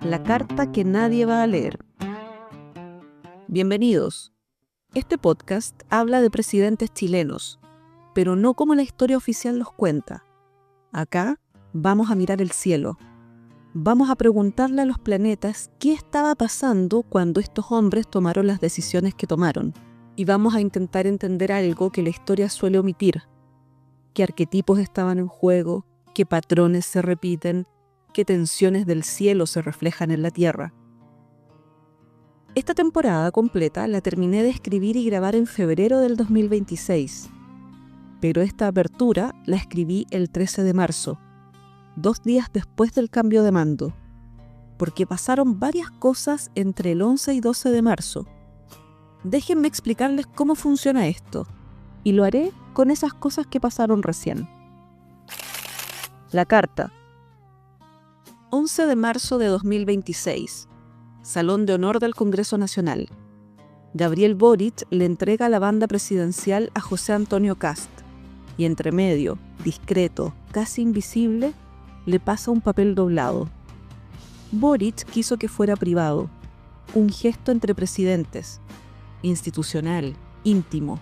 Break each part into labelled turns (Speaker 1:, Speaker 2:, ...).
Speaker 1: la carta que nadie va a leer. Bienvenidos. Este podcast habla de presidentes chilenos, pero no como la historia oficial los cuenta. Acá vamos a mirar el cielo. Vamos a preguntarle a los planetas qué estaba pasando cuando estos hombres tomaron las decisiones que tomaron. Y vamos a intentar entender algo que la historia suele omitir. ¿Qué arquetipos estaban en juego? ¿Qué patrones se repiten? ¿Qué tensiones del cielo se reflejan en la Tierra? Esta temporada completa la terminé de escribir y grabar en febrero del 2026. Pero esta apertura la escribí el 13 de marzo, 2 días después del cambio de mando, porque pasaron varias cosas entre el 11 y 12 de marzo. Déjenme explicarles cómo funciona esto, y lo haré con esas cosas que pasaron recién. La carta. 11 de marzo de 2026. Salón de Honor del Congreso Nacional. Gabriel Boric le entrega la banda presidencial a José Antonio Kast, y entre medio, discreto, casi invisible, le pasa un papel doblado. Boric quiso que fuera privado, un gesto entre presidentes, institucional, íntimo,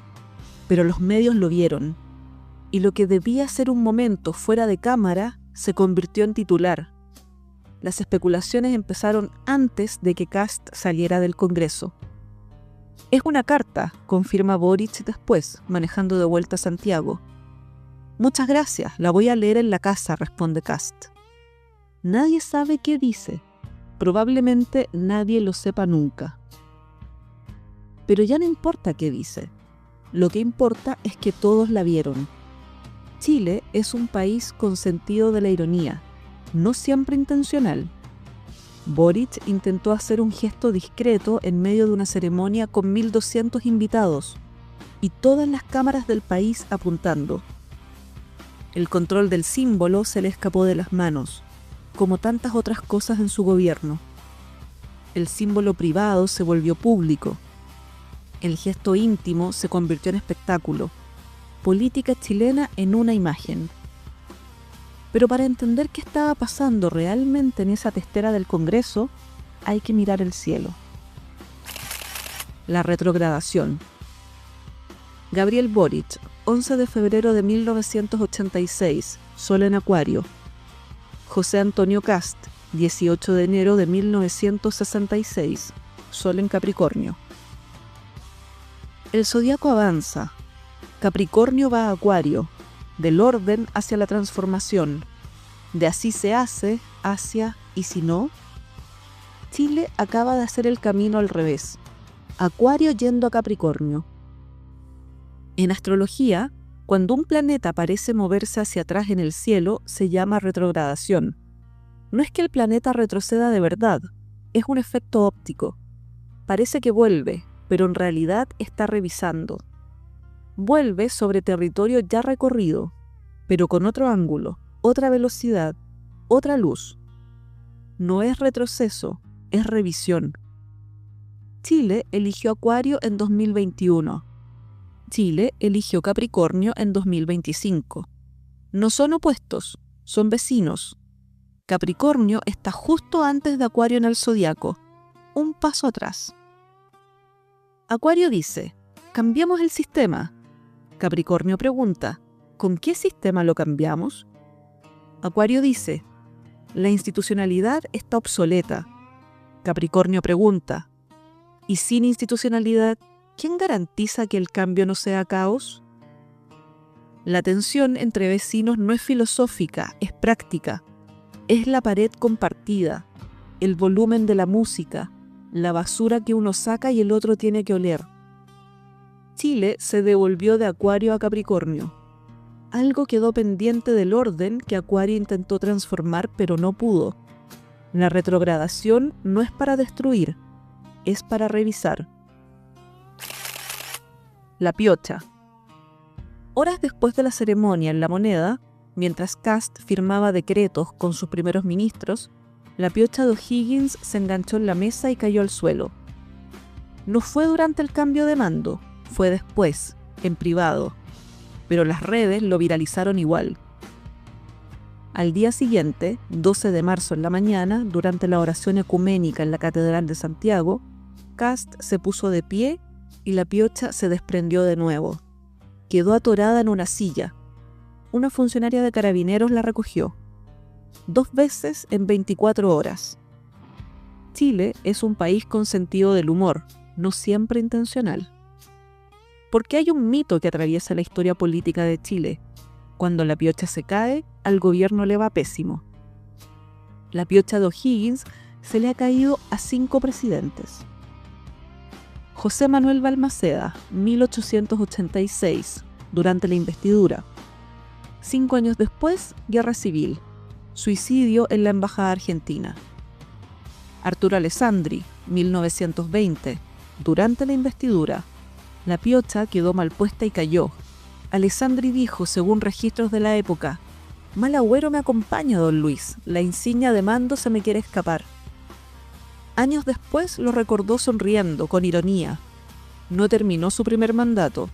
Speaker 1: pero los medios lo vieron, y lo que debía ser un momento fuera de cámara se convirtió en titular. Las especulaciones empezaron antes de que Kast saliera del Congreso. Es una carta, confirma Boric después, manejando de vuelta a Santiago. Muchas gracias, la voy a leer en la casa, responde Kast. Nadie sabe qué dice. Probablemente nadie lo sepa nunca. Pero ya no importa qué dice. Lo que importa es que todos la vieron. Chile es un país con sentido de la ironía, no siempre intencional. Boric intentó hacer un gesto discreto en medio de una ceremonia con 1.200 invitados y todas las cámaras del país apuntando. El control del símbolo se le escapó de las manos, como tantas otras cosas en su gobierno. El símbolo privado se volvió público. El gesto íntimo se convirtió en espectáculo. Política chilena en una imagen. Pero para entender qué estaba pasando realmente en esa testera del Congreso, hay que mirar el cielo. La retrogradación. Gabriel Boric, 11 de febrero de 1986, Sol en Acuario. José Antonio Kast, 18 de enero de 1966, Sol en Capricornio. El zodiaco avanza. Capricornio va a Acuario, del orden hacia la transformación, de así se hace hacia y si no. Chile acaba de hacer el camino al revés, Acuario yendo a Capricornio. En astrología, cuando un planeta parece moverse hacia atrás en el cielo, se llama retrogradación. No es que el planeta retroceda de verdad, es un efecto óptico. Parece que vuelve, pero en realidad está revisando. Vuelve sobre territorio ya recorrido, pero con otro ángulo, otra velocidad, otra luz. No es retroceso, es revisión. Chile eligió Acuario en 2021. Chile eligió Capricornio en 2025. No son opuestos, son vecinos. Capricornio está justo antes de Acuario en el zodiaco, un paso atrás. Acuario dice, cambiamos el sistema. Capricornio pregunta, ¿con qué sistema lo cambiamos? Acuario dice, la institucionalidad está obsoleta. Capricornio pregunta, ¿y sin institucionalidad, quién garantiza que el cambio no sea caos? La tensión entre vecinos no es filosófica, es práctica. Es la pared compartida, el volumen de la música, la basura que uno saca y el otro tiene que oler. Chile se devolvió de Acuario a Capricornio. Algo quedó pendiente del orden que Acuario intentó transformar pero no pudo. La retrogradación no es para destruir, es para revisar. La piocha. Horas después de la ceremonia en La Moneda, mientras Kast firmaba decretos con sus primeros ministros, la piocha de O'Higgins se enganchó en la mesa y cayó al suelo. No fue durante el cambio de mando, fue después, en privado, pero las redes lo viralizaron igual. Al día siguiente, 12 de marzo en la mañana, durante la oración ecuménica en la Catedral de Santiago, Kast se puso de pie y la piocha se desprendió de nuevo. Quedó atorada en una silla. Una funcionaria de Carabineros la recogió. 2 veces en 24 horas. Chile es un país con sentido del humor, no siempre intencional. Porque hay un mito que atraviesa la historia política de Chile. Cuando la piocha se cae, al gobierno le va pésimo. La piocha de O'Higgins se le ha caído a 5 presidentes. José Manuel Balmaceda, 1886, durante la investidura. 5 años después, guerra civil. Suicidio en la embajada argentina. Arturo Alessandri, 1920, durante la investidura. La piocha quedó mal puesta y cayó. Alessandri dijo, según registros de la época: «Mal agüero me acompaña, don Luis, la insignia de mando se me quiere escapar». Años después lo recordó sonriendo, con ironía. No terminó su primer mandato.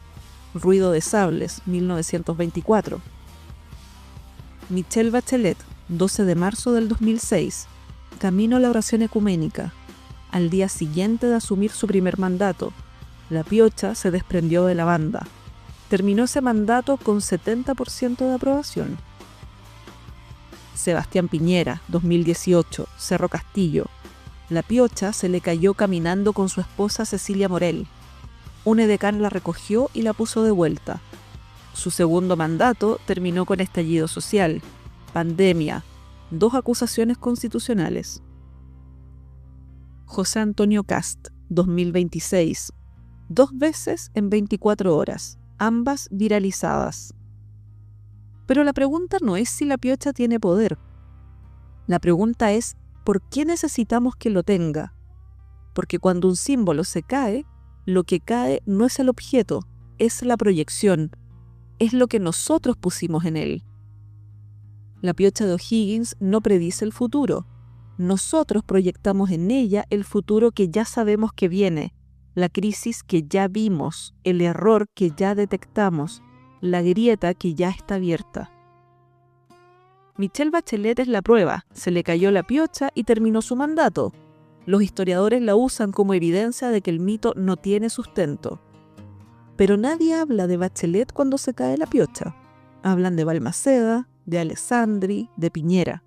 Speaker 1: Ruido de sables, 1924. Michelle Bachelet, 12 de marzo del 2006, camino a la oración ecuménica. Al día siguiente de asumir su primer mandato, la piocha se desprendió de la banda. Terminó ese mandato con 70% de aprobación. Sebastián Piñera, 2018, Cerro Castillo. La piocha se le cayó caminando con su esposa Cecilia Morel. Un edecán la recogió y la puso de vuelta. Su segundo mandato terminó con estallido social, pandemia, 2 acusaciones constitucionales. José Antonio Kast, 2026, 2 veces en 24 horas, ambas viralizadas. Pero la pregunta no es si la piocha tiene poder. La pregunta es, ¿por qué necesitamos que lo tenga? Porque cuando un símbolo se cae, lo que cae no es el objeto, es la proyección, es lo que nosotros pusimos en él. La piocha de O'Higgins no predice el futuro. Nosotros proyectamos en ella el futuro que ya sabemos que viene, la crisis que ya vimos, el error que ya detectamos, la grieta que ya está abierta. Michelle Bachelet es la prueba, se le cayó la piocha y terminó su mandato. Los historiadores la usan como evidencia de que el mito no tiene sustento. Pero nadie habla de Bachelet cuando se cae la piocha. Hablan de Balmaceda, de Alessandri, de Piñera.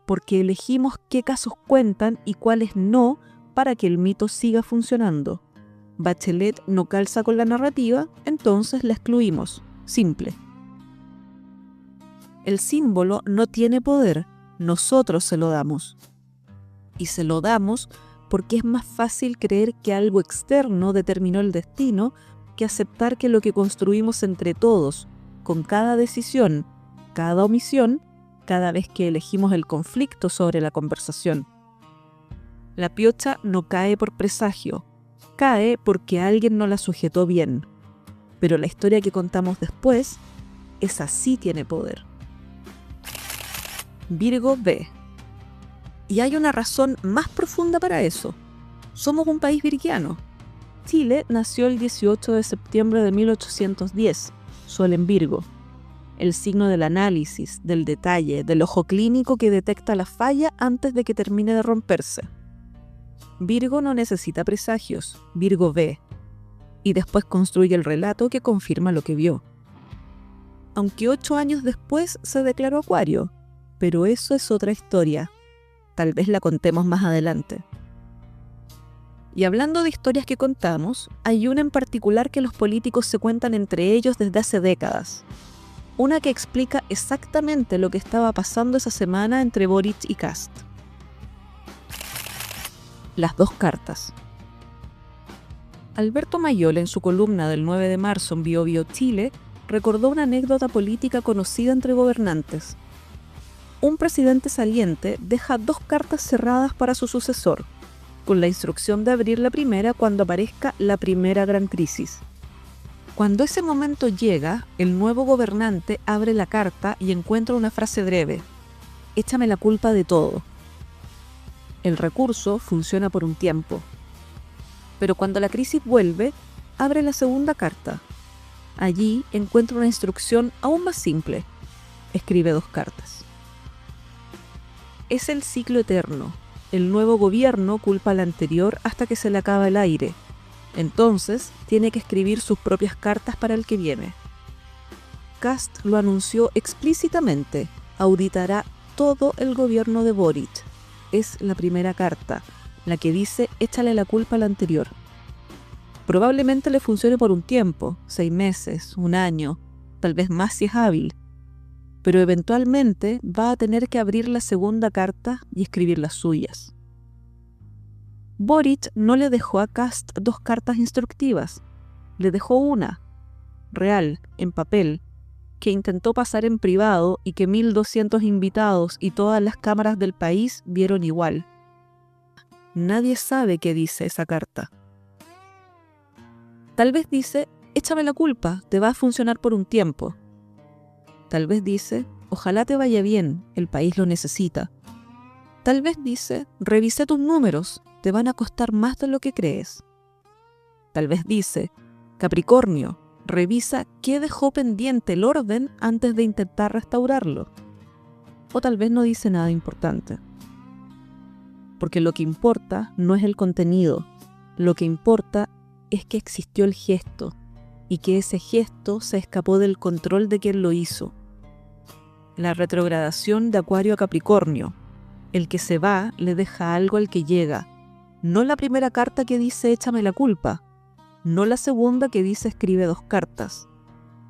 Speaker 1: Porque elegimos qué casos cuentan y cuáles no para que el mito siga funcionando. Bachelet no calza con la narrativa, entonces la excluimos. Simple. El símbolo no tiene poder, nosotros se lo damos. Y se lo damos porque es más fácil creer que algo externo determinó el destino que aceptar que lo que construimos entre todos, con cada decisión, cada omisión, cada vez que elegimos el conflicto sobre la conversación. La piocha no cae por presagio, cae porque alguien no la sujetó bien. Pero la historia que contamos después, esa sí tiene poder. Virgo B. Y hay una razón más profunda para eso. Somos un país virgiano. Chile nació el 18 de septiembre de 1810, Sol en Virgo. El signo del análisis, del detalle, del ojo clínico que detecta la falla antes de que termine de romperse. Virgo no necesita presagios, Virgo ve. Y después construye el relato que confirma lo que vio. Aunque 8 años después se declaró Acuario, pero eso es otra historia. Tal vez la contemos más adelante. Y hablando de historias que contamos, hay una en particular que los políticos se cuentan entre ellos desde hace décadas. Una que explica exactamente lo que estaba pasando esa semana entre Boric y Kast. Las 2 cartas. Alberto Mayol, en su columna del 9 de marzo en Biobío Chile, recordó una anécdota política conocida entre gobernantes. Un presidente saliente deja 2 cartas cerradas para su sucesor, con la instrucción de abrir la primera cuando aparezca la primera gran crisis. Cuando ese momento llega, el nuevo gobernante abre la carta y encuentra una frase breve: «Échame la culpa de todo». El recurso funciona por un tiempo. Pero cuando la crisis vuelve, abre la segunda carta. Allí encuentra una instrucción aún más simple: escribe 2 cartas. Es el ciclo eterno. El nuevo gobierno culpa al anterior hasta que se le acaba el aire. Entonces, tiene que escribir sus propias cartas para el que viene. Kast lo anunció explícitamente. Auditará todo el gobierno de Boric. Es la primera carta, la que dice échale la culpa al anterior. Probablemente le funcione por un tiempo, 6 meses, 1 año, tal vez más si es hábil. Pero eventualmente va a tener que abrir la segunda carta y escribir las suyas. Boric no le dejó a Kast 2 cartas instructivas, le dejó una, real, en papel, que intentó pasar en privado y que 1.200 invitados y todas las cámaras del país vieron igual. Nadie sabe qué dice esa carta. Tal vez dice, échame la culpa, te va a funcionar por un tiempo. Tal vez dice, ojalá te vaya bien, el país lo necesita. Tal vez dice, revisé tus números, te van a costar más de lo que crees. Tal vez dice, Capricornio, revisa qué dejó pendiente el orden antes de intentar restaurarlo. O tal vez no dice nada importante. Porque lo que importa no es el contenido, lo que importa es que existió el gesto y que ese gesto se escapó del control de quien lo hizo. La retrogradación de Acuario a Capricornio. El que se va le deja algo al que llega. No la primera carta que dice échame la culpa. No la segunda que dice escribe 2 cartas.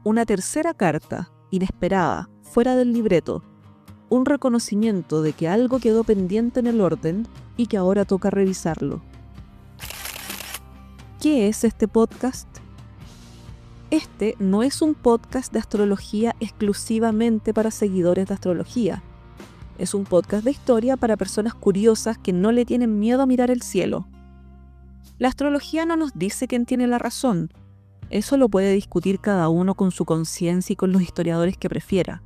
Speaker 1: Una tercera carta, inesperada, fuera del libreto. Un reconocimiento de que algo quedó pendiente en el orden y que ahora toca revisarlo. ¿Qué es este podcast? Este no es un podcast de astrología exclusivamente para seguidores de astrología. Es un podcast de historia para personas curiosas que no le tienen miedo a mirar el cielo. La astrología no nos dice quién tiene la razón. Eso lo puede discutir cada uno con su conciencia y con los historiadores que prefiera.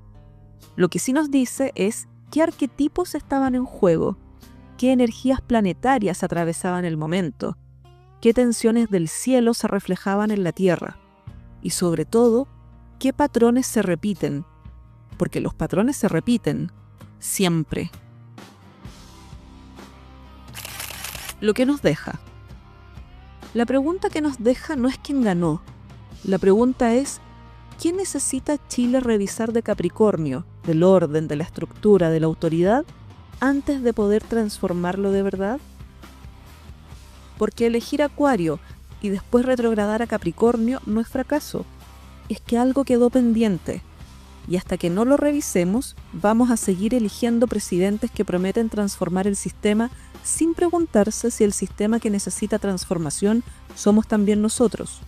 Speaker 1: Lo que sí nos dice es qué arquetipos estaban en juego, qué energías planetarias atravesaban el momento, qué tensiones del cielo se reflejaban en la Tierra y sobre todo, qué patrones se repiten, porque los patrones se repiten, siempre. Lo que nos deja. La pregunta que nos deja no es quién ganó, la pregunta es ¿qué necesita Chile revisar de Capricornio, del orden, de la estructura, de la autoridad, antes de poder transformarlo de verdad? Porque elegir Acuario y después retrogradar a Capricornio no es fracaso, es que algo quedó pendiente. Y hasta que no lo revisemos, vamos a seguir eligiendo presidentes que prometen transformar el sistema sin preguntarse si el sistema que necesita transformación somos también nosotros.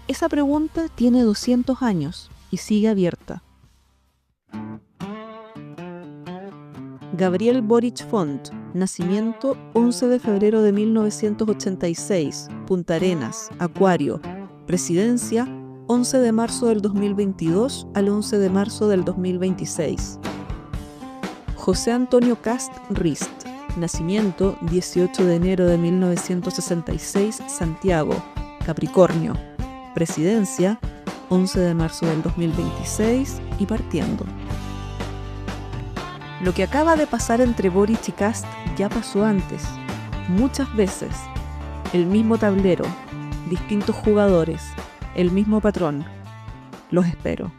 Speaker 1: Esa pregunta tiene 200 años y sigue abierta. Gabriel Boric Font, nacimiento 11 de febrero de 1986, Punta Arenas, Acuario, presidencia 11 de marzo del 2022 al 11 de marzo del 2026. José Antonio Kast Rist, nacimiento 18 de enero de 1966, Santiago, Capricornio, presidencia 11 de marzo del 2026 y partiendo. Lo que acaba de pasar entre Boric y Kast ya pasó antes, muchas veces. El mismo tablero, distintos jugadores, el mismo patrón. Los espero.